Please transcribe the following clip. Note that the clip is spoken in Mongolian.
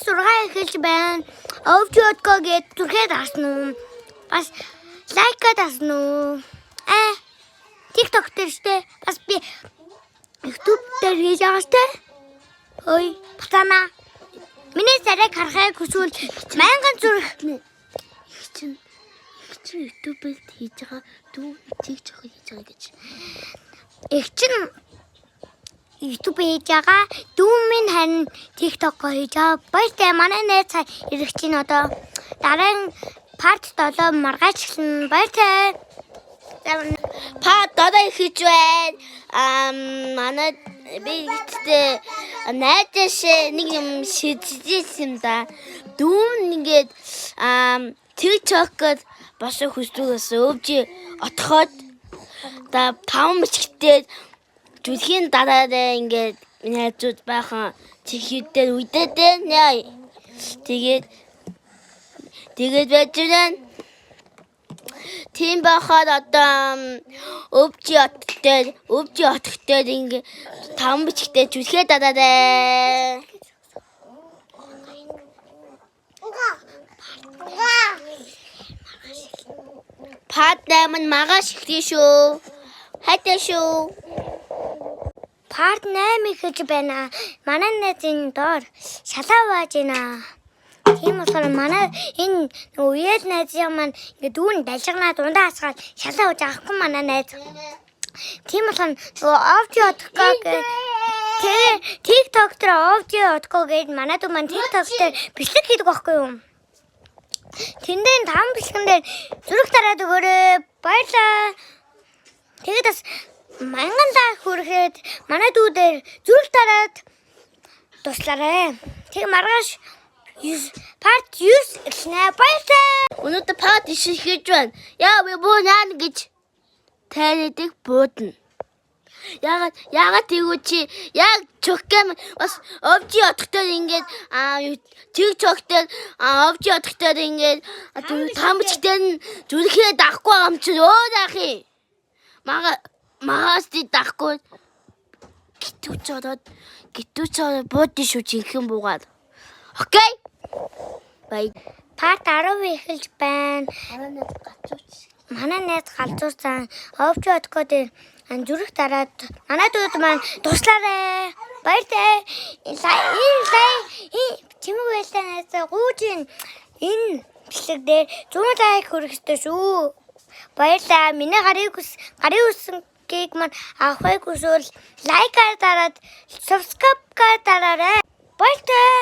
сургаа эхэлж байна. Өвчөөдгөө гээд түрхээд харсан уу? Бас лайкад харсан уу? TikTok дээр штэ. Бас би YouTube дээр хийж байгаа штэ. Ой, батана. Миний царайг харахыг хүсвэл мянган зүрх чинь YouTube-д хийж байгаа дүү чиг жоо хийж байгаа гэж. Их чинь YouTube хийж байгаа дүү минь харин TikTok хийж байгаа. Баяртай манай найз ирэх чинь одоо дараагийн part 7 маргааш эхэлнэ. Баяртай. Part 7 хийж байна. Манай би ихтэй найзш нэг юм шийдчихсэн юм да. Дүү ингээд TikTok-д бас хүсдгээс өвж отоход та 5 мичгтэй зүлхийн дараараа ингээд найзууд бахан чихүүдээр үдээдээ нэ. Тэгээд байж тийм бахад одоо өвж отохтой ингээд 5 мичгтэй зүлхээ дараараа. Part 8 маргааш эхлэе шүү. Хайтай шүү. Part 8 эхэлж байна. Манай найзын доор шалаа байж байна. Тийм болохоор манай энэ үеэл найзын маань ингээ дүүн далжгнаа дундаа хасгаад шалаа ууж авахгүй манай найз. Тийм болохоор овжи отгоо тэгээ TikTok дээр овжи отгоо гээд манай дүү маань TikTok дээр бичлэг хийдэг байхгүй юу? Тэндээ 5 бичлэгэн дээр зүрх тараад өгөөрэй. Баярлаа. Тэгээд бас мянган лайк хүрэхэд манай дүү дээр зүрх тараад туслаарай. Тэг маргааш part 9 эхэлнэ. Баярлаа. Өнөөдөр part 9 хийж байна. Яа би буунаа гэж танидаг буудна. Яагаад тэгвэл чи яг чоккэм бас овжи отохтой ингээд TikTok дээр овжи отохтой ингээд тамчтай зүрхээ дахгүй юм чи өөр ахи. Магаас дахгүй гитүүцоод бууди шүү жинхэн буугаад. Окей. Бай. Part 10 эхэлж байна. Манай найз галзуурсан овжи отгоо дээр зүрх дараад манай дүүд маань туслаарай. Баяртай. Чимэг байлаа найз гуужин энэ бичлэг дээр 100 лайк хүрэх ёстой шүү. Баярлаа. Миний гарын үсгийг маань авахыг хүсвэл лайкаар дараад subscribe-аар дараарай. Баяртай.